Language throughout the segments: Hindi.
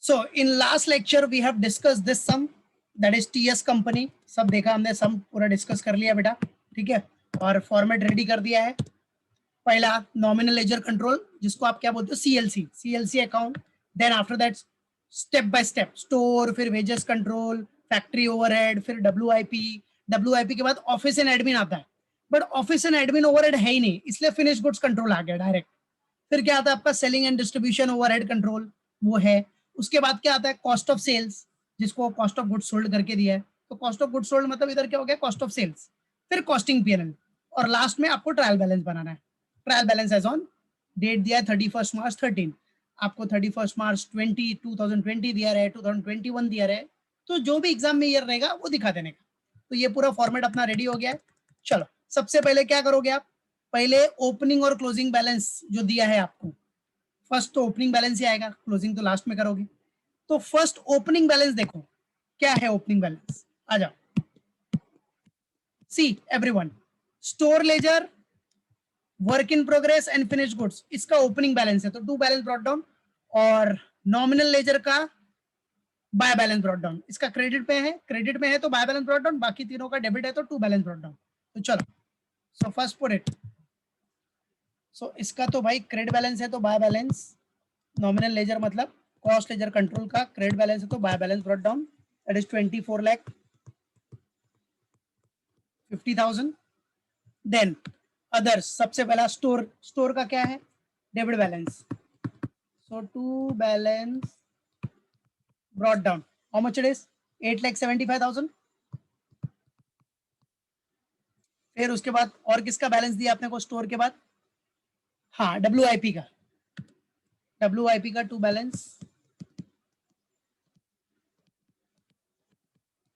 So in last lecture we have discussed this sum, that is TS company. सब देखा हमने, सम पूरा डिस्कस कर लिया बेटा, ठीक है, और फॉर्मेट रेडी कर दिया है. पहला नॉमिनल लेजर कंट्रोल, जिसको आप क्या बोलते हो, CLC, CLC account. Then after that step by step store, फिर वेजेस कंट्रोल, फैक्ट्री ओवरहेड, फिर डब्ल्यूआईपी. डब्ल्यूआईपी के बाद ऑफिस एंड एडमिन आता है, but office and admin overhead है ही नहीं, इसलिए फिनिश गुड्स कंट्रोल आ गया डायरेक्ट. फिर क्या आता है आपका selling and distribution overhead control, वो है. उसके बाद क्या आता है कॉस्ट ऑफ सेल्स, जिसको कॉस्ट ऑफ गुड्स सोल्ड करके दिया है. तो कॉस्ट ऑफ गुड्स सोल्ड मतलब इधर क्या हो गया, कॉस्ट ऑफ सेल्स. फिर कॉस्टिंग पीएनएल, और लास्ट में आपको ट्रायल बैलेंस बनाना है. Trial balance as on date दिया है 31 मार्च 13, आपको 31 मार्च 2020 दिया रहे, 2021 दिया रहे, तो जो भी एग्जाम में ईयर रहेगा वो दिखा देने का. तो ये पूरा फॉर्मेट अपना रेडी हो गया है. चलो सबसे पहले क्या करोगे आप, पहले ओपनिंग और क्लोजिंग बैलेंस जो दिया है आपको, फर्स्ट तो ओपनिंग बैलेंस ही आएगा, क्लोजिंग तो लास्ट में करोगे. तो फर्स्ट ओपनिंग बैलेंस देखो क्या है. ओपनिंग बैलेंस आ जाओ, see everyone, store laser, work in progress and finish goods, इसका ओपनिंग बैलेंस है तो टू बैलेंस ब्रॉट डाउन. और नॉमिनल लेजर का बाय बैलेंस ब्रॉट डाउन, इसका क्रेडिट पे है, क्रेडिट में है तो बाय बैलेंस ब्रॉट डाउन, बाकी तीनों का डेबिट है तो टू बैलेंस ब्रॉट डाउन. तो चलो, so first put it. So इसका तो भाई क्रेडिट बैलेंस है तो बाय बैलेंस, नॉमिनल लेजर मतलब कॉस्ट लेजर कंट्रोल का क्रेडिट बैलेंस है तो by balance brought down, that is 24,50,000. Then others, सबसे पहला स्टोर, स्टोर का क्या है, debit balance, so to balance brought down, how much it is, 8,75,000. फिर उसके बाद और किसका बैलेंस दिया आपने को स्टोर के बाद, हाँ डब्ल्यूआईपी का, डब्ल्यूआईपी का टू बैलेंस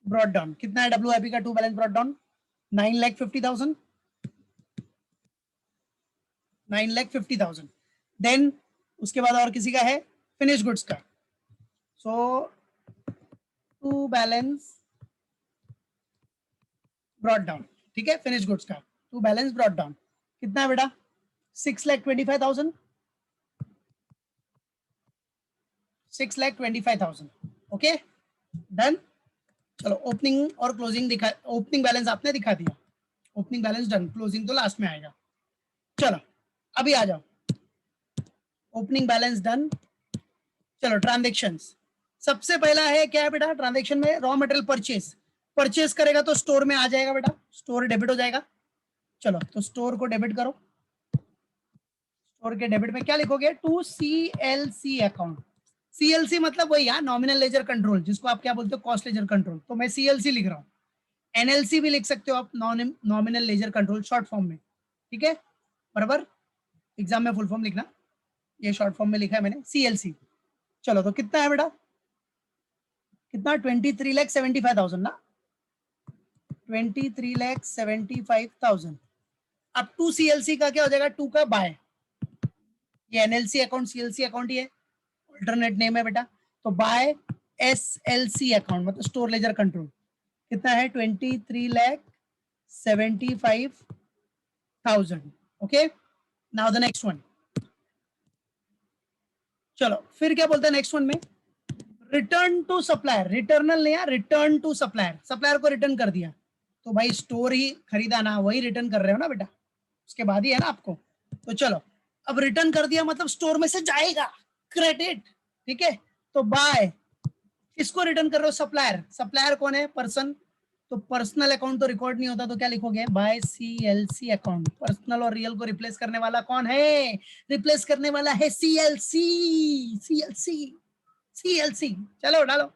ब्रॉट डाउन. कितना है डब्ल्यूआईपी का to balance brought down, 9,50,000, 9,50,000. Then उसके बाद और किसी का है फिनिश गुड्स का, so to balance brought down, ठीक है, फिनिश गुड्स का टू बैलेंस ब्रॉट डाउन. कितना है बेटा, 6,25,000, 6,25,000. Okay done. चलो ओपनिंग और क्लोजिंग दिखा, ओपनिंग बैलेंस आपने दिखा दिया, ओपनिंग बैलेंस डन, क्लोजिंग तो लास्ट में आएगा. चलो अभी आ जाओ, ओपनिंग बैलेंस डन. चलो ट्रांजेक्शंस, सबसे पहला है क्या है बेटा, ट्रांजेक्शन में रॉ मटेरियल परचेज, परचेज करेगा तो स्टोर में आ जाएगा बेटा, स्टोर डेबिट हो जाएगा. चलो तो स्टोर को डेबिट करो, स्टोर के डेबिट में क्या लिखोगे, टू सीएलसी अकाउंट. सीएलसी मतलब वही यार, नॉमिनल लेजर कंट्रोल, जिसको आप क्या बोलते हो, कॉस्ट लेजर कंट्रोल. तो मैं सीएलसी लिख रहा हूँ, एनएलसी भी लिख सकते हो आप, nominal ledger control short form में, ठीक है, बराबर. एग्जाम में फुल फॉर्म लिखना, ये शॉर्ट फॉर्म में लिखा है मैंने, सीएलसी. चलो तो कितना है बेटा, कितना, 23,75,000 ना, 23,75,000. अब टू सीएलसी का क्या हो जाएगा, टू का बाय, ये एनएलसी अकाउंट सीएलसी अकाउंट ही है, अल्टरनेट नेम है बेटा. तो बाय एसएलसी अकाउंट मतलब स्टोर लेजर कंट्रोल, कितना है 23,75,000. Okay now the next one. चलो फिर क्या बोलते हैं नेक्स्ट वन में, रिटर्न टू सप्लायर, रिटर्नल नहीं, रिटर्न टू सप्लायर, सप्लायर को रिटर्न कर दिया. तो भाई स्टोर ही खरीदा ना, वही रिटर्न कर रहे हो ना बेटा, उसके बाद ही है ना आपको. तो चलो अब रिटर्न कर दिया मतलब स्टोर में से जाएगा क्रेडिट, ठीक है. तो बाय, किसको रिटर्न कर रहे हो, सप्लायर. सप्लायर कौन है, पर्सन. तो पर्सनल अकाउंट तो रिकॉर्ड नहीं होता, तो क्या लिखोगे, बाय सीएलसी अकाउंट. पर्सनल और रियल को रिप्लेस करने वाला कौन है, रिप्लेस करने वाला है सीएलसी, सीएलसी, सीएलसी. चलो डालो,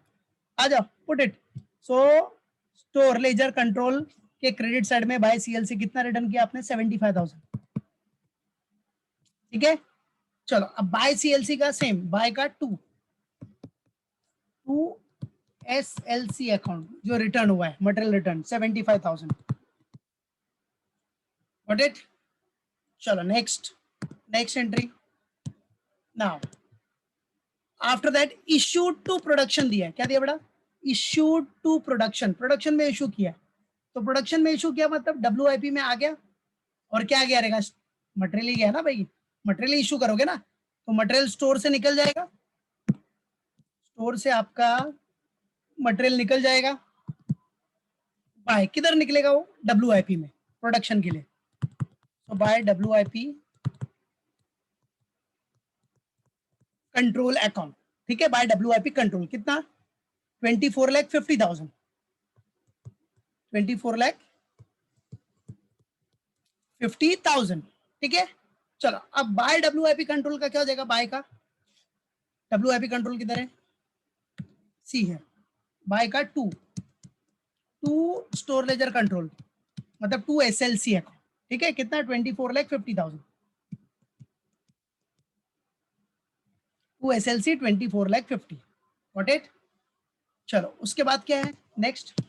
आ जाओ, put it. So store ledger control के क्रेडिट साइड में बाय सीएलसी कितना रिटर्न किया आपने, 75,000, ठीक है. चलो अब बाय सीएलसी का सेम, बाय का टू एसएलसी अकाउंट जो रिटर्न हुआ है, मटेरियल रिटर्न 75,000. Got it. चलो next, next entry. Now after that issued to production दिया है, क्या दिया बेटा, इश्यूड टू प्रोडक्शन, प्रोडक्शन में इशू किया. तो प्रोडक्शन में इशू किया मतलब डब्ल्यूआईपी में आ गया, और क्या गया रहेगा, मटेरियल ही गया ना भाई, मटेरियल इशू करोगे ना, तो मटेरियल स्टोर से निकल जाएगा, स्टोर से आपका मटेरियल निकल जाएगा, बाय किधर निकलेगा वो, WIP में प्रोडक्शन के लिए। तो बाय WIP कंट्रोल अकाउंट, ठीक है, बाय WIP कंट्रोल कितना 24,50,000, 24,50,000, ठीक है। चलो अब बाय WIP कंट्रोल का क्या हो जाएगा, बाय का WIP कंट्रोल किधर है, सी है, बाय का टू स्टोर लेजर कंट्रोल मतलब 2 SLC अकाउंट, ठीक है, कितना 24,50,000, 2 SLC 24,50,000, गॉट इट। चलो उसके बाद क्या है नेक्स्ट,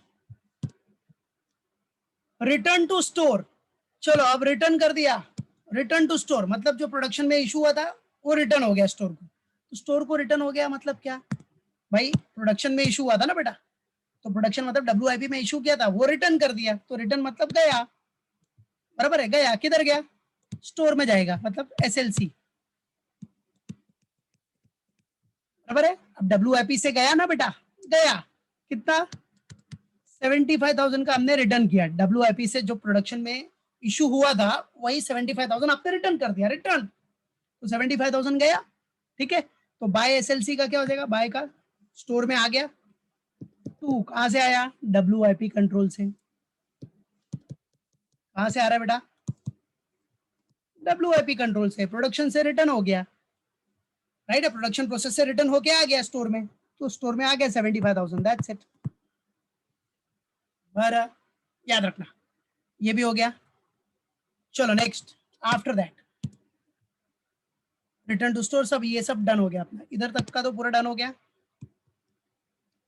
रिटर्न टू स्टोर। चलो अब रिटर्न कर दिया, रिटर्न टू स्टोर मतलब जो प्रोडक्शन में इशू हुआ था वो रिटर्न हो गया स्टोर को। तो स्टोर को रिटर्न हो गया मतलब क्या भाई, प्रोडक्शन में इशू हुआ था ना बेटा, तो प्रोडक्शन मतलब WIP में इशू किया था वो रिटर्न कर दिया, तो रिटर्न मतलब गया, बराबर है, गया किधर गया, स्टोर में जाएगा मतलब SLC, बराबर है। अब WIP से गया ना बेटा, गया कितना 75,000 का हमने रिटर्न किया, WIP से जो प्रोडक्शन में इशू हुआ था वही 75,000 आपने रिटर्न कर दिया, रिटर्न, तो 75,000 गया, ठीक है। तो बाय SLC का क्या हो जाएगा, बाय का स्टोर में आ गया, टू कहां से आया, WIP कंट्रोल से, कहां से आ रहा है बेटा, WIP कंट्रोल से, प्रोडक्शन से रिटर्न हो गया, राइट है, प्रोडक्शन प्रोसेस से रिटर्न होके आ गया स्टोर में, तो स्टोर में आ गया 75,000, दैट्स इट, बराबर, याद रखना ये भी हो गया। चलो next, after that return to store, सब ये सब डन हो गया अपना, इधर तक का तो पूरा डन हो गया।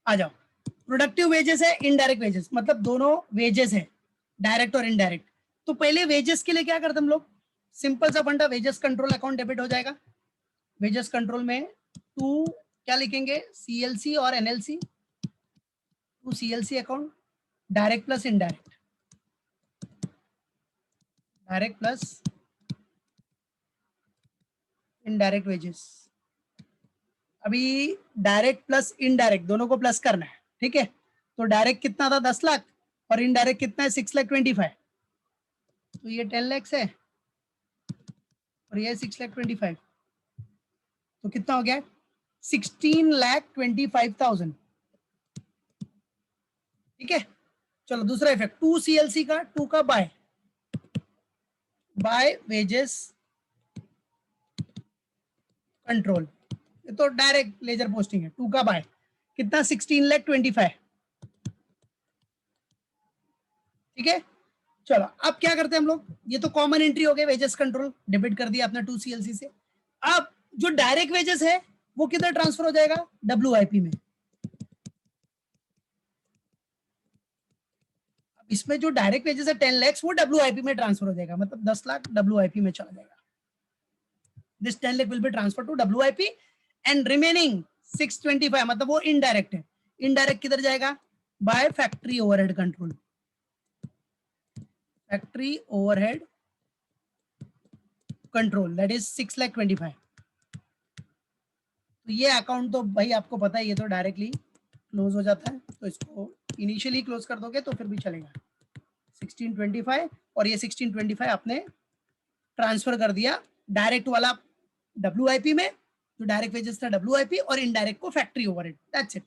आ जाओ, प्रोडक्टिव वेजेस है, इनडायरेक्ट वेजेस, मतलब दोनों वेजेस है, डायरेक्ट और इनडायरेक्ट। तो पहले वेजेस के लिए क्या करते हम लोग, सिंपल सा फंडा, वेजेस कंट्रोल अकाउंट डेबिट हो जाएगा, वेजेस कंट्रोल में टू क्या लिखेंगे, CLC और NLC, to CLC account, direct plus indirect, direct plus indirect wages. अभी डायरेक्ट प्लस इनडायरेक्ट दोनों को प्लस करना है, ठीक है। तो डायरेक्ट कितना था 10 लाख और इनडायरेक्ट कितना है 6,25,000, तो ये 10 लाख है और ये 6,25,000, तो कितना हो गया 16,25,000, ठीक है। चलो दूसरा इफेक्ट, 2 CLC का, 2 का बाय वेजेस कंट्रोल, ये तो डायरेक्ट लेजर पोस्टिंग है, 2 का बाय कितना 16,25,000, ठीक है। चलो अब क्या करते हैं हम लोग, ये तो कॉमन एंट्री हो गई, वेजेस कंट्रोल डेबिट कर दिया आपने 2 CLC से। अब जो डायरेक्ट वेजेस है वो किधर ट्रांसफर हो जाएगा, WIP में। इसमें जो डायरेक्ट वेजेस है 10 लाख वो WIP में ट्रांसफर हो जाएगा, मतलब 10 लाख WIP में चला जाएगा, this 10 lakh will be transferred to WIP and remaining 625 मतलब वो इनडायरेक्ट है, इनडायरेक्ट किधर जाएगा, by factory overhead control, factory overhead control that is 6,25,000। तो ये अकाउंट तो भाई आपको पता है ये तो डायरेक्टली क्लोज हो जाता है, तो इसको इनिशियली क्लोज कर दोगे तो फिर भी चलेगा, 1625 और ये 1625 आपने ट्रांसफर कर दिया डायरेक्ट वाला WIP में, जो डायरेक्ट वेजेस था WIP और इनडायरेक्ट को फैक्ट्री ओवरहेड, दैट्स इट।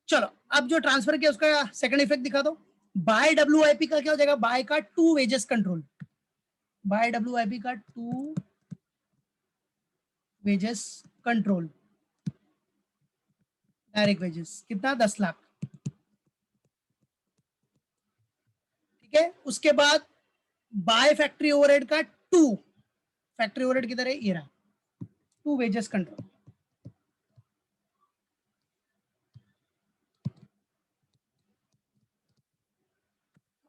चलो अब जो ट्रांसफर किया उसका सेकंड इफेक्ट दिखा दो, बाय WIP का क्या हो जाएगा, बाय का to wages control, by WIP का to wages control, direct wages कितना 10 लाख, ठीक है। उसके बाद बाय फैक्ट्री ओवरहेड का टू, फैक्ट्री ओवरहेड किधर है, ये रहा, to wages control,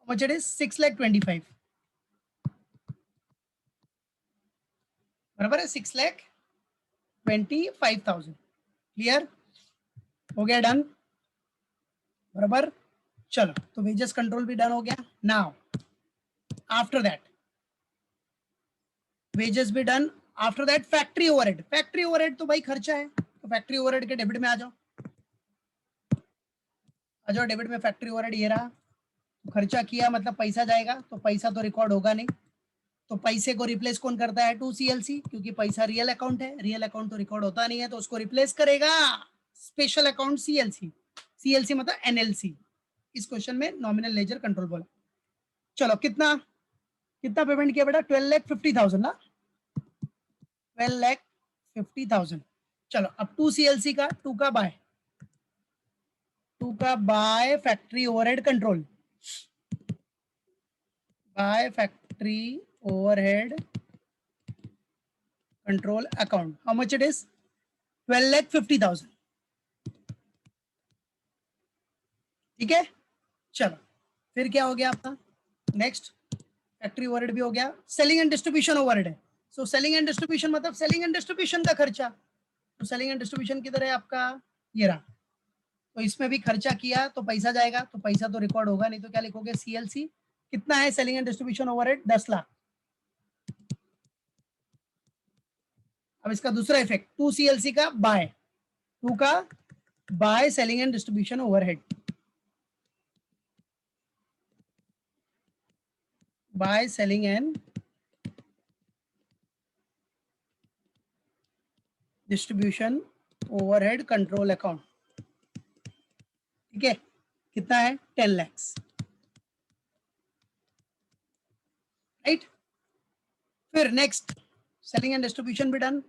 much it is 6,25,000, बराबर है 6,25,000, क्लियर हो गया, डन, बराबर। चलो तो वेजेस कंट्रोल भी डन हो गया। नाउ आफ्टर दैट वेजेस भी done, after that factory overhead, factory overhead तो भाई खर्चा है, तो फैक्ट्री ओवरहेड के डेबिट में आ जाओ, आ जाओ डेबिट में फैक्ट्री ओवरहेड ये रहा, तो खर्चा किया मतलब पैसा जाएगा, तो पैसा तो रिकॉर्ड होगा नहीं, तो पैसे को रिप्लेस कौन करता है, 2CLC, क्योंकि पैसा रियल अकाउंट है, रियल अकाउंट तो रिकॉर्ड होता नहीं है, तो उसको रिप्लेस करेगा स्पेशल अकाउंट CLC। CLC मतलब NLC, इस क्वेश्चन में नॉमिनल लेजर कंट्रोल बोला। चलो कितना कितना पेमेंट किया बेटा, 12,50,000 ना, 12,50,000। चलो अब 2CLC का, 2 का by factory overhead control, by factory overhead control account, how much it is, 12,50,000। ठीक है, चलो फिर क्या हो गया आपका, नेक्स्ट फैक्ट्री ओवरहेड भी हो गया, सेलिंग एंड डिस्ट्रीब्यूशन ओवरहेड है। सो सेलिंग एंड डिस्ट्रीब्यूशन मतलब सेलिंग एंड डिस्ट्रीब्यूशन का खर्चा, तो सेलिंग एंड डिस्ट्रीब्यूशन किधर है आपका, ये रहा, तो इसमें भी खर्चा किया तो पैसा जाएगा, तो पैसा तो रिकॉर्ड होगा नहीं, तो क्या लिखोगे, CLC। कितना है selling and distribution overhead, 10 lakh. अब इसका दूसरा इफेक्ट, 2CLC का बाय, 2 का by selling and distribution overhead, by selling and distribution overhead control account. ठीक है, कितना है, 10 लाख, राइट। फिर नेक्स्ट सेलिंग एंड डिस्ट्रीब्यूशन भी डन।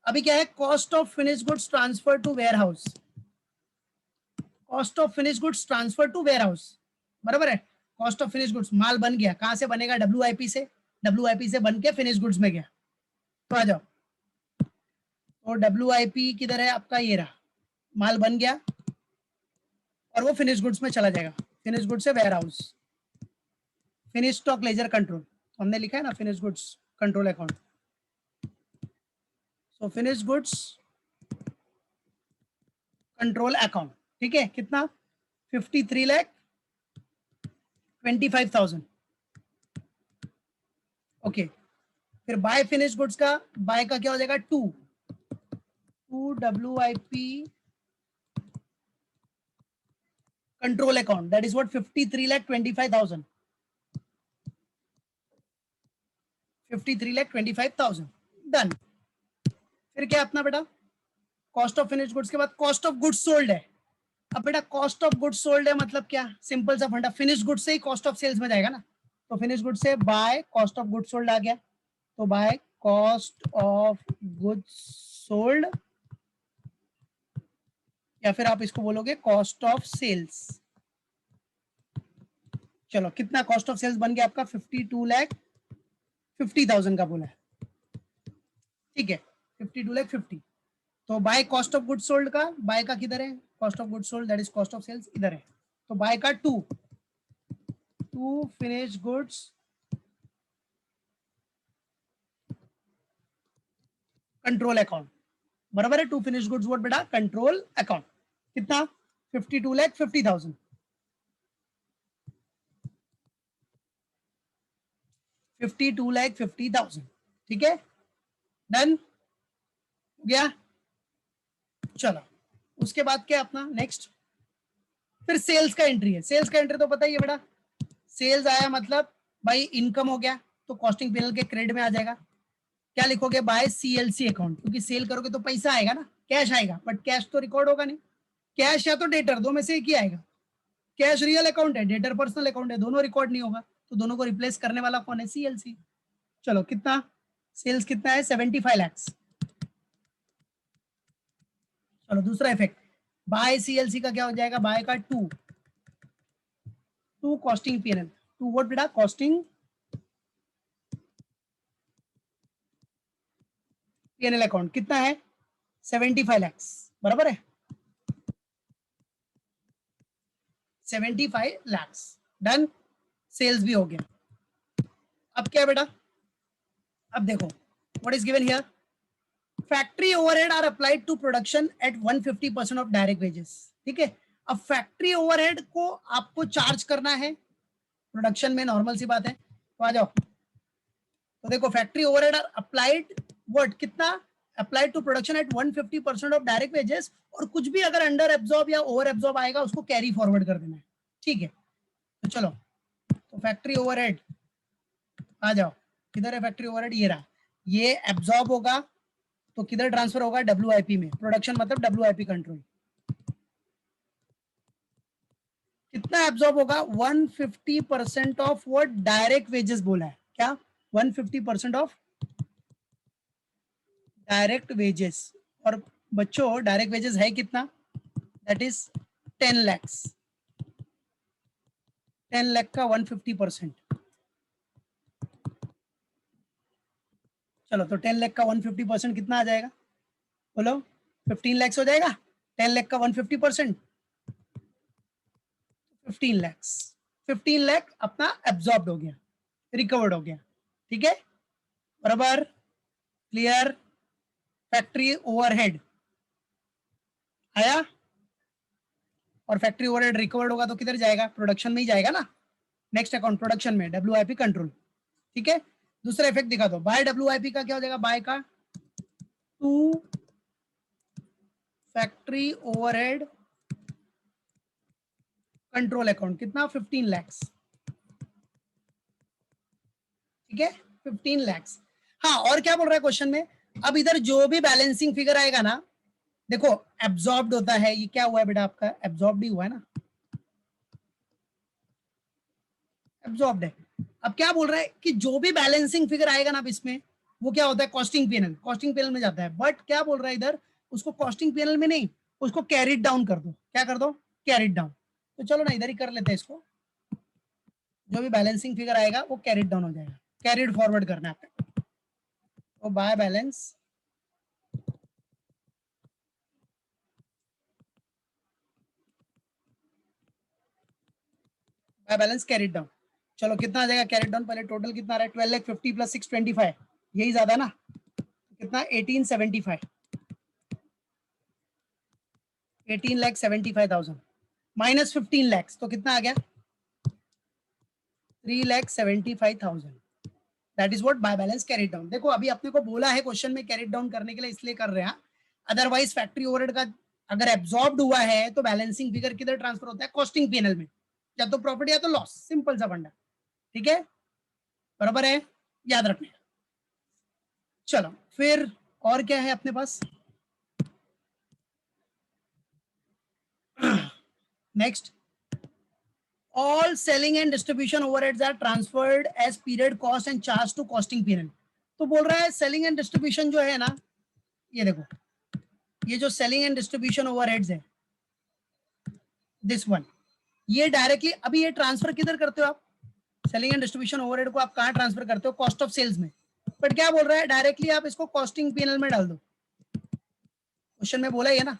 अभी क्या है, cost of finish goods transfer to warehouse, cost of finish goods transfer to warehouse, बराबर है। कॉस्ट ऑफ फिनिश गुड्स, माल बन गया, कहां से बनेगा, WIP से, WIP से बन के फिनिश गुड्स में गया, तो आ जाओ, तो WIP किधर है आपका, ये रहा, माल बन गया और वो फिनिश गुड्स में चला जाएगा, फिनिश गुड्स से warehouse, finish stock ledger control, तो हमने लिखा है ना finish goods control account. So finish goods control account, ठीक है, कितना, 53,25,000। ओके, फिर बाय फिनिश गुड्स का, बाय का क्या हो जाएगा, 2 WIP control account, that is what, 53,25,000, 53,25,000 done. फिर क्या अपना बेटा, कॉस्ट ऑफ फिनिश गुड्स के बाद कॉस्ट ऑफ गुड्स सोल्ड है। अब बेटा कॉस्ट ऑफ गुड्स सोल्ड है मतलब क्या, सिंपल सा फंडा, फिनिश गुड्स से ही कॉस्ट ऑफ सेल्स में जाएगा ना, तो फिनिश गुड्स से by cost of goods sold आ गया, तो by cost of goods sold, या फिर आप इसको बोलोगे कॉस्ट ऑफ सेल्स। चलो कितना कॉस्ट ऑफ सेल्स बन गया आपका, 52,50,000 का बोला है, ठीक है, 52,50,000। तो by cost of goods sold का, बाय का किधर है, cost of goods sold that is cost of sales इधर है, तो बाय का 2 फिनिश गुड्स कंट्रोल अकाउंट, बराबर है, 2 फिनिश गुड्स व्हाट बेटा, कंट्रोल अकाउंट, कितना, 52,50,000, 52,50,000, ठीक है, डन हो गया। चलो उसके बाद क्या अपना नेक्स्ट, फिर सेल्स का एंट्री है, सेल्स का एंट्री तो पता ही है बेटा, सेल्स आया मतलब भाई इनकम हो गया, तो कॉस्टिंग पीएनएल के क्रेडिट में आ जाएगा, क्या लिखोगे, बाय CLC अकाउंट, क्योंकि सेल करोगे तो पैसा आएगा ना, कैश आएगा, बट कैश तो रिकॉर्ड होगा नहीं, कैश या तो डेटर, दो में से एक ही आएगा, कैश रियल अकाउंट है, डेटर पर्सनल अकाउंट है, दोनों रिकॉर्ड नहीं होगा, तो दोनों को रिप्लेस करने वाला कौन है, CLC। चलो कितना, सेल्स कितना है, 75 लाख। चलो दूसरा इफेक्ट, बाय CLC का क्या हो जाएगा, बाय का 2 कॉस्टिंग पीएनएल, 2 व्हाट बेटा, कॉस्टिंग पीएनएल अकाउंट, कितना है, 75 लाख, बराबर है, 75 लाख डन, सेल्स भी हो गया। अब क्या बेटा, अब देखो what is given here, factory overhead are applied to production at 150% of direct wages, ठीक है। अब फैक्ट्री ओवरहेड को आपको चार्ज करना है प्रोडक्शन में, नॉर्मल सी बात है, तो आ जाओ, तो देखो factory overhead are applied what, कितना, apply to production at 150% of direct wages, और कुछ भी अगर अंडर एब्जॉर्ब या ओवर एब्जॉर्ब आएगा उसको कैरी फॉरवर्ड कर देना है, ठीक है। तो चलो, तो फैक्ट्री ओवरहेड आ जाओ, किधर है फैक्ट्री ओवरहेड, ये रहा, ये एब्जॉर्ब होगा तो किधर ट्रांसफर होगा, डब्ल्यूआईपी में, प्रोडक्शन मतलब डब्ल्यूआईपी कंट्रोल। कितना एब्जॉर्ब होगा, 150% ऑफ व्हाट डायरेक्ट वेजेस बोला है, क्या 150% ऑफ डायरेक्ट वेजेस। और बच्चों डायरेक्ट वेजेस है कितना, दैट इज 10 lakhs, 10 लाख का 150%। चलो तो 10 लाख का 150% कितना आ जाएगा, बोलो 15 lakhs हो जाएगा, 10 लाख का 150%, 15 lakhs, 15 लाख अपना एब्जॉर्ब हो गया, रिकवर्ड हो गया, ठीक है, बराबर, क्लियर। फैक्ट्री ओवरहेड आया, और फैक्ट्री ओवरहेड रिकवर्ड होगा तो किधर जाएगा, प्रोडक्शन में ही जाएगा ना। नेक्स्ट अकाउंट प्रोडक्शन में, डब्ल्यूआईपी कंट्रोल, ठीक है। दूसरा इफेक्ट दिखा दो, बाय डब्ल्यूआईपी का क्या हो जाएगा, बाय का to factory overhead control account, कितना 15 lakhs, ठीक है, 15 lakhs। हाँ, और क्या बोल रहा है क्वेश्चन में, अब इधर जो भी बैलेंसिंग फिगर आएगा ना, देखो एब्जॉर्ब्ड होता है, ये क्या हुआ है बेटा आपका, एब्जॉर्ब्ड ही हुआ है ना, एब्जॉर्ब्ड है। अब क्या बोल रहा है कि जो भी बैलेंसिंग फिगर आएगा ना अब इसमें, वो क्या होता है, कॉस्टिंग पीएनएल, कॉस्टिंग पीएनएल में जाता है। बट क्या बोल रहा है इधर, उसको कॉस्टिंग पीएनएल में नहीं, उसको कैरिड डाउन कर दो, क्या कर दो, कैरिड डाउन। तो चलो ना इधर ही कर लेते हैं इसको, जो भी बैलेंसिंग फिगर आएगा वो कैरिड डाउन हो जाएगा, कैरिड फॉरवर्ड करना है आपको। तो बाय बैलेंस कैरिड डाउन। चलो कितना आ जाएगा कैरिड डाउन, पहले टोटल कितना आ रहा है, 12 लाख 50 प्लस 625, यही ज्यादा ना, कितना 1875, 18,75,000 माइनस 15 lakhs, तो कितना आ गया, 3,75,000। That is what by balance carried down. देखो अभी अपने को बोला है क्वेश्चन में कैरिड डाउन करने के लिए, इसलिए कर रहे हैं, अदरवाइज फैक्ट्री ओवरहेड का अगर एब्जॉर्ब्ड हुआ है तो बैलेंसिंग फिगर किधर ट्रांसफर होता है, कॉस्टिंग पीएनएल में, या तो प्रॉफिट या तो लॉस, सिंपल सा फंडा, ठीक है, बराबर है, याद रखना। चलो फिर और क्या है अपने पास, next, all selling and distribution overheads are transferred as period cost and charged to costing P&L। तो बोल रहा है सेलिंग एंड डिस्ट्रीब्यूशन जो है ना, ये देखो, ये जो सेलिंग एंड डिस्ट्रीब्यूशन ओवरहेड्स है, दिस वन, ये डायरेक्टली अभी ये ट्रांसफर किधर करते हो आप, सेलिंग एंड डिस्ट्रीब्यूशन ओवरहेड को आप कहां ट्रांसफर करते हो, कॉस्ट ऑफ सेल्स में। बट क्या बोल रहा है, डायरेक्टली आप इसको कॉस्टिंग पीएनएल में डाल दो, क्वेश्चन में बोला ही है ना,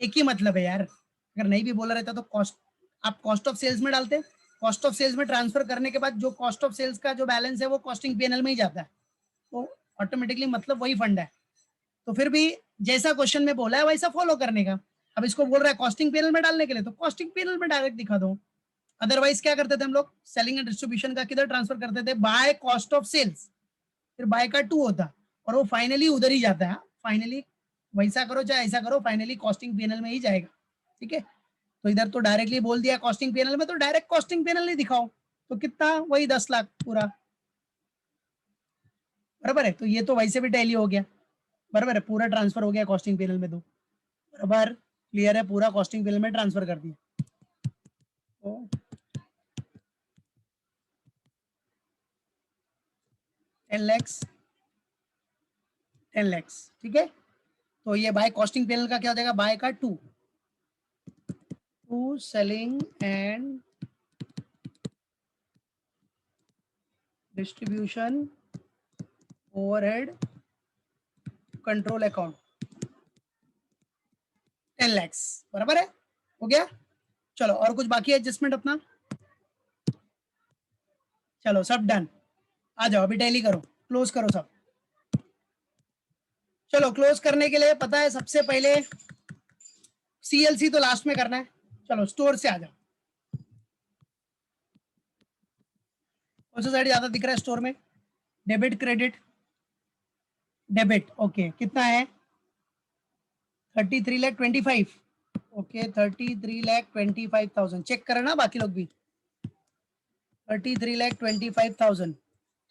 एक ही मतलब है यार, अगर नहीं भी बोला रहता तो कॉस्ट, आप कॉस्ट ऑफ सेल्स में डालते, कॉस्ट ऑफ सेल्स में ट्रांसफर करने के बाद जो कॉस्ट ऑफ सेल्स का जो बैलेंस है वो कॉस्टिंग पीएनएल में ही जाता है, तो ऑटोमेटिकली मतलब वही फंड है। तो फिर भी जैसा क्वेश्चन में बोला है वैसा फॉलो करने का। अब इसको बोल रहा है कॉस्टिंग पीएनएल में डालने के लिए, तो कॉस्टिंग पीएनएल में डायरेक्ट दिखा दो। अदरवाइज क्या करते थे हम लोग, सेलिंग एंड डिस्ट्रीब्यूशन का किधर ट्रांसफर करते थे, बाय कॉस्ट ऑफ सेल्स, फिर बाय का टू होता और वो फाइनली उधर ही जाता है, फाइनली वैसा करो चाहे ऐसा करो, फाइनली कॉस्टिंग पीएनएल में ही जाएगा, ठीक है। तो इधर तो डायरेक्टली बोल दिया कॉस्टिंग पीएनएल में, तो डायरेक्ट कॉस्टिंग पीएनएल नहीं दिखाओ, तो कितना, वही 10 लाख पूरा, बराबर है। तो ये तो वैसे भी टैली हो गया, बराबर है, पूरा ट्रांसफर हो गया कॉस्टिंग पीएनएल में, तो बराबर क्लियर है, पूरा कॉस्टिंग पीएनएल में ट्रांसफर कर दिया। तो 10 lakhs 10 lakhs, ठीक है। तो ये बाय कॉस्टिंग पीएनएल का क्या हो जाएगा, बाय का to selling and distribution overhead control account 10 lakhs, बराबर है, हो गया। चलो और कुछ बाकी है एडजस्टमेंट अपना, चलो सब डन, आ जाओ अभी टैली करो, क्लोज करो सब। चलो क्लोज करने के लिए पता है सबसे पहले सीएलसी तो लास्ट में करना है। चलो स्टोर से आ जाओ, कौन सा साइड ज्यादा दिख रहा है स्टोर में, डेबिट क्रेडिट, डेबिट, ओके, कितना है? 33,25,000, ओके, 33,25,000 चेक करना बाकी लोग भी। 33,25,000,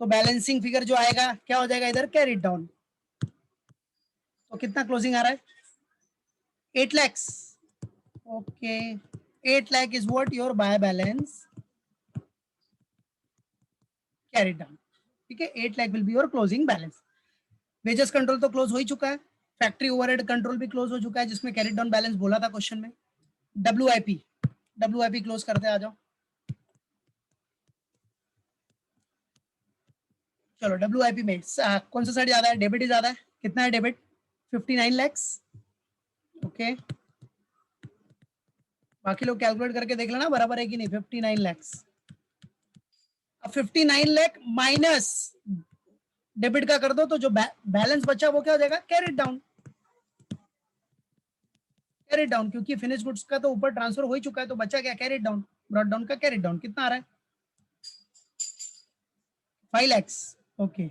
तो बैलेंसिंग फिगर जो आएगा क्या हो जाएगा इधर? Carried down. तो कितना क्लोजिंग आ रहा है? 8 lakhs, okay, 8 lakh is what your buy balance carried down, ठीक है, 8 lakh will be your closing balance। Wages control तो क्लोज हो ही चुका है, फैक्ट्री ओवरहेड कंट्रोल भी क्लोज हो चुका है जिसमें कैरिड डाउन बैलेंस बोला था क्वेश्चन में। डब्ल्यूआईपी क्लोज करते आ जाओ। चलो डब्ल्यूआईपी में कौन सा साइड ज्यादा है? डेबिट ही ज्यादा है। कितना है डेबिट? 59 lakhs, ओके, बाकी लोग कैलकुलेट करके देख लेना बराबर है कि नहीं। 59 lakhs, अब 59 लाख माइनस डेबिट का कर दो तो जो बैलेंस बचा वो क्या हो जाएगा? Carried down. कैरिड डाउन, क्योंकि फिनिश गुड्स का तो ऊपर ट्रांसफर हो ही चुका है, तो बचा क्या? Carried down. ब्रॉट डाउन का कैरिड डाउन कितना आ रहा है? 5 lakhs, ओके,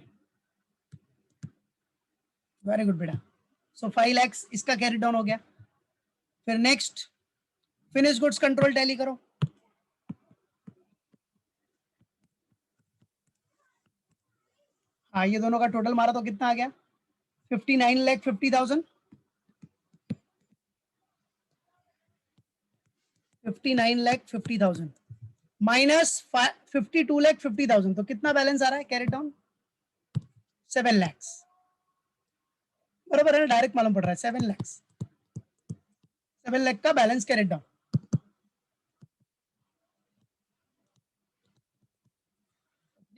वेरी गुड बेटा। सो 5 lakhs इसका कैरिड डाउन हो गया। फिर next finish goods control tally करो। हाँ, ये दोनों का टोटल मारा तो कितना आ गया? 59,50,000, 59,50,000 माइनस 52,50,000, तो कितना बैलेंस आ रहा है कैरी डाउन? 7 lakhs, बराबर है ना? डायरेक्ट मालूम पड़ रहा है 7 lakhs, 7 लाख का बैलेंस कैरी डाउन।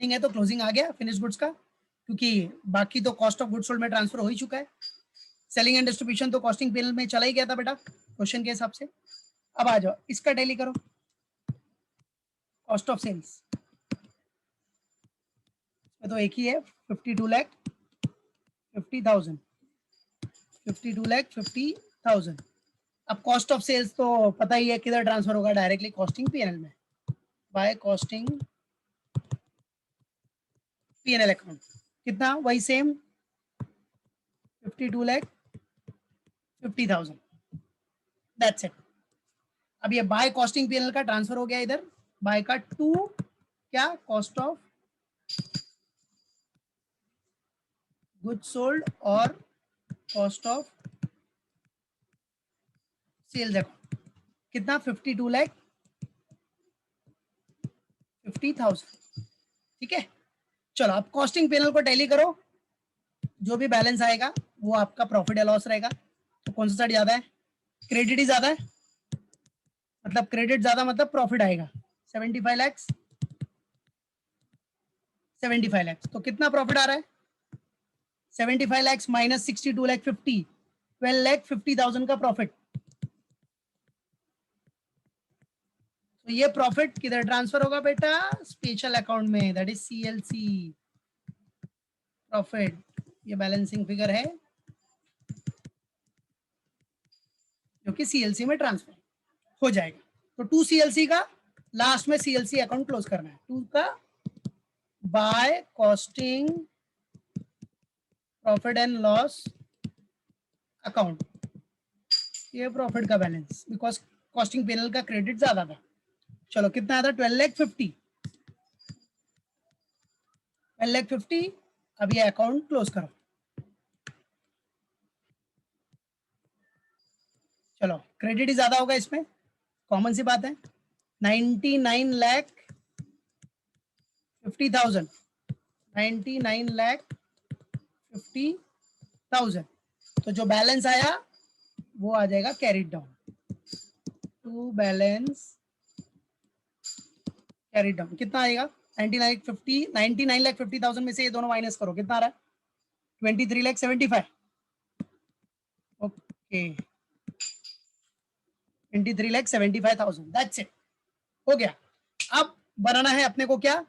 है तो क्लोजिंग आ गया फिनिश गुड्स का, क्योंकि बाकी तो कॉस्ट ऑफ गुड्स सोल्ड में ट्रांसफर हो ही चुका है। सेलिंग एंड डिस्ट्रीब्यूशन तो कॉस्टिंग पीएनएल में चला ही गया था बेटा क्वेश्चन के हिसाब से। अब आ जाओ इसका टैली करो, कॉस्ट ऑफ सेल्स तो एक ही है 52,50,000, 52,50,000। अब कॉस्ट ऑफ सेल्स तो पता ही है किधर ट्रांसफर होगा? डायरेक्टली कॉस्टिंग पीएनएल में, बाय कॉस्टिंग पीएनएल अकाउंट। कितना? वही सेम 52,50,000, दैट्स इट। अब ये बाय कॉस्टिंग पीएनएल का ट्रांसफर हो गया इधर, बाय का टू क्या? कॉस्ट ऑफ गुड्स सोल्ड और कॉस्ट ऑफ सेल्स अकाउंट। कितना? 52,50,000, ठीक है। चलो अब कॉस्टिंग पीएनएल को टैली करो, जो भी बैलेंस आएगा वो आपका प्रॉफिट या लॉस रहेगा। तो कौन सा साइड ज्यादा है? क्रेडिट ही ज्यादा है, मतलब क्रेडिट ज्यादा मतलब प्रॉफिट आएगा। 75 lakhs, 75 lakhs, तो कितना प्रॉफिट आ रहा है? 75 lakhs माइनस 62 lakh 50, 12 lakh 50,000 का प्रॉफिट। तो ये प्रॉफिट किधर ट्रांसफर होगा बेटा? स्पेशल अकाउंट में, दैट इज सीएलसी प्रॉफिट। ये बैलेंसिंग फिगर है जो कि सीएलसी में ट्रांसफर हो जाएगा। तो 2 सीएलसी का लास्ट में सीएलसी अकाउंट क्लोज करना है। 2 का by costing profit and loss account, ये प्रॉफिट का बैलेंस, बिकॉज कॉस्टिंग पीएनएल का क्रेडिट ज्यादा था। चलो कितना आता? 12,50,000, 12,50,000। अब ये अकाउंट क्लोज करो। चलो क्रेडिट ही ज्यादा होगा इसमें, कॉमन सी बात है। 99,50,000, 99,50,000, तो जो बैलेंस आया वो आ जाएगा carried down. To balance carried down कितना आएगा? 99,50,000 में से ये दोनों माइनस करो, कितना आ रहा है? 23,75,000, ओके, 23,75,000, दैट्स इट, हो गया। अब बनाना है अपने को क्या?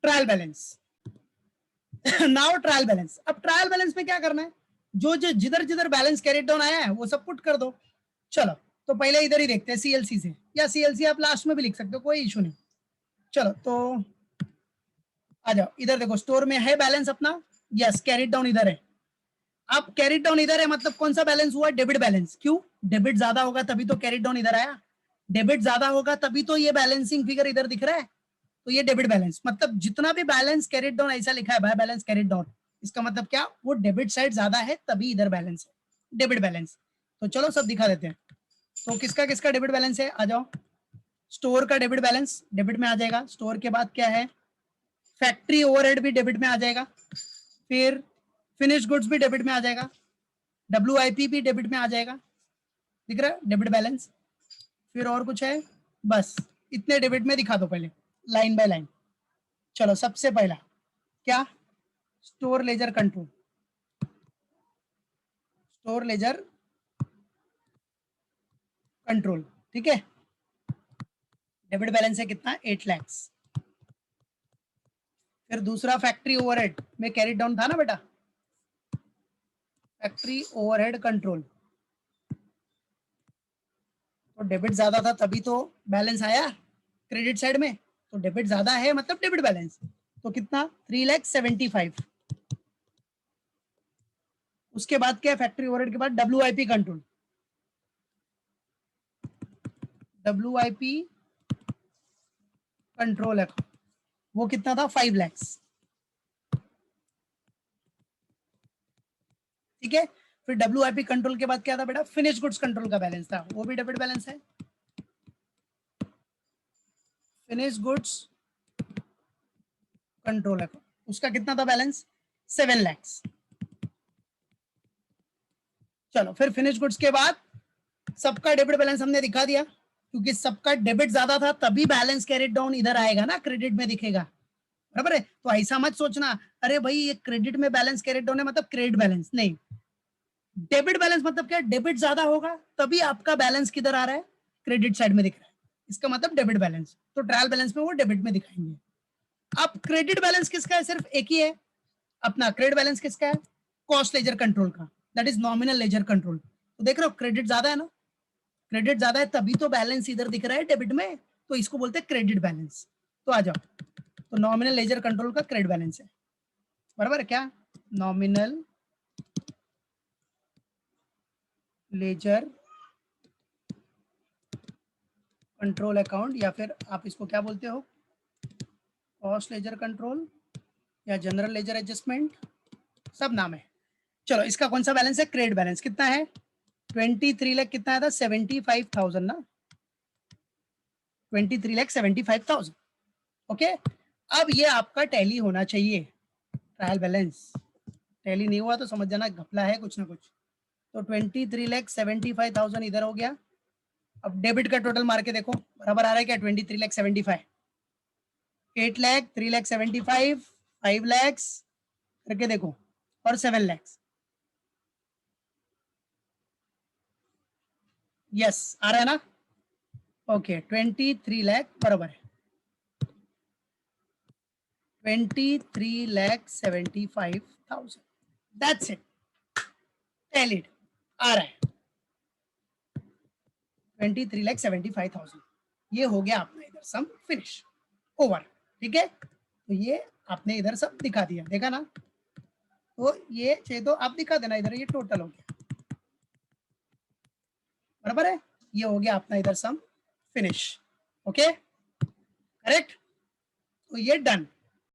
Trial balance. Now trial balance. अब ट्रायल बैलेंस में क्या करना है? जो जो जिधर जिधर बैलेंस कैरिड डाउन आया है वो सब पुट कर दो। चलो तो पहले इधर ही देखते हैं सीएलसी से, या सीएलसी आप लास्ट में भी लिख सकते हो, कोई इशू नहीं। चलो तो आ जाओ इधर, देखो स्टोर में है बैलेंस अपना, यस कैरिड डाउन इधर है, अब कैरी डाउन इधर है, मतलब कौन सा बैलेंस हुआ? Debit balance. क्यों? डेबिट ज्यादा होगा तभी तो कैरी डाउन इधर आया, डेबिट ज्यादा होगा तभी तो ये बैलेंसिंग फिगर इधर दिख रहा है, तो ये डेबिट बैलेंस। मतलब जितना भी बैलेंस कैरिड डाउन ऐसा लिखा है भाई, बैलेंस कैरिड डाउन, इसका मतलब क्या? वो डेबिट साइड ज्यादा है तभी इधर बैलेंस है, डेबिट बैलेंस। तो चलो सब दिखा देते हैं। तो किसका किसका डेबिट बैलेंस है, आ जाओ। स्टोर का डेबिट बैलेंस डेबिट में आ जाएगा। स्टोर के बाद क्या है? फैक्ट्री ओवरहेड भी डेबिट में आ जाएगा। फिर फिनिश गुड्स भी डेबिट में आ जाएगा। WIP भी डेबिट में आ जाएगा। दिख रहा है डेबिट बैलेंस। फिर और कुछ है? बस इतने डेबिट में दिखा दो पहले, लाइन बाय लाइन। चलो सबसे पहला क्या? Store ledger control. Store ledger control, ठीक है। डेबिट बैलेंस है कितना? 8 लाख। फिर दूसरा फैक्ट्री ओवरहेड में कैरी डाउन था ना बेटा, फैक्ट्री ओवरहेड कंट्रोल। तो डेबिट ज्यादा था तभी तो बैलेंस आया क्रेडिट साइड में, तो डेबिट ज्यादा है मतलब डेबिट बैलेंस। तो कितना? 3,75,000। उसके बाद क्या? फैक्ट्री ओवरहेड के बाद WIP कंट्रोल। WIP कंट्रोल है, वो कितना था? 5 लाख। ठीक है। फिर WIP कंट्रोल के बाद क्या था बेटा? फिनिश गुड्स कंट्रोल का बैलेंस था, वो भी डेबिट बैलेंस है। फिनिश गुड्स कंट्रोल है, उसका कितना था बैलेंस? 7 लाख। चलो फिर फिनिश गुड्स के बाद सबका डेबिट बैलेंस हमने दिखा दिया, क्योंकि सबका डेबिट ज्यादा था तभी बैलेंस कैरिड डाउन इधर आएगा ना, क्रेडिट में दिखेगा, बराबर है। तो ऐसा मत सोचना अरे भाई ये क्रेडिट में बैलेंस कैरिड डाउन है मतलब क्रेडिट बैलेंस, नहीं। डेबिट बैलेंस मतलब क्या? डेबिट ज्यादा होगा तभी आपका बैलेंस किधर आ रहा है? क्रेडिट साइड में दिख रहा है, इसका मतलब डेबिट बैलेंस। तो ट्रायल बैलेंस में वो डेबिट में दिखाएंगे। अब क्रेडिट बैलेंस किसका है? सिर्फ एक ही है अपना। क्रेडिट बैलेंस किसका है? कॉस्ट लेजर कंट्रोल का, that is nominal laser control. तो देख रहे हो क्रेडिट ज्यादा है ना, क्रेडिट ज्यादा है तभी तो बैलेंस इधर दिख रहा है डेबिट में, तो इसको बोलते हैं क्रेडिट बैलेंस। तो आ जाओ, तो नॉमिनल लेजर कंट्रोल का क्रेडिट बैलेंस है, बराबर है क्या? नॉमिनल लेजर कंट्रोल अकाउंट, या फिर आप इसको क्या बोलते हो? कॉस्ट लेजर कंट्रोल या जनरल लेजर एडजस्टमेंट, सब नाम है। चलो इसका कौन सा बैलेंस है? क्रेडिट बैलेंस कितना है? 23 लाख कितना था? 75,000 ना, 23,75,000। ओके। अब ये आपका टैली होना चाहिए, ट्रायल बैलेंस। टैली नहीं हुआ तो समझ जाना घपला है कुछ ना कुछ। तो 23,75,000 इधर हो गया। अब डेबिट का टोटल मार के देखो बराबर आ रहा है क्या? 23,75,000, 8 लाख, 3,75,000, 5 लाख करके देखो, और 7 लाख। यस आ रहा है ना? ओके 23 लाख बराबर है 23,75,000। दैट्स इट, टैलिड आ रहा है 23,75,000। ये हो गया अपना इधर सम फिनिश ओवर, ठीक है। तो ये आपने इधर सब दिखा दिया, देखा ना? तो ये चाहिए तो आप दिखा देना इधर, ये टोटल हो गया, बराबर है। ये हो गया अपना इधर सम फिनिश, ओके करेक्ट। तो ये डन।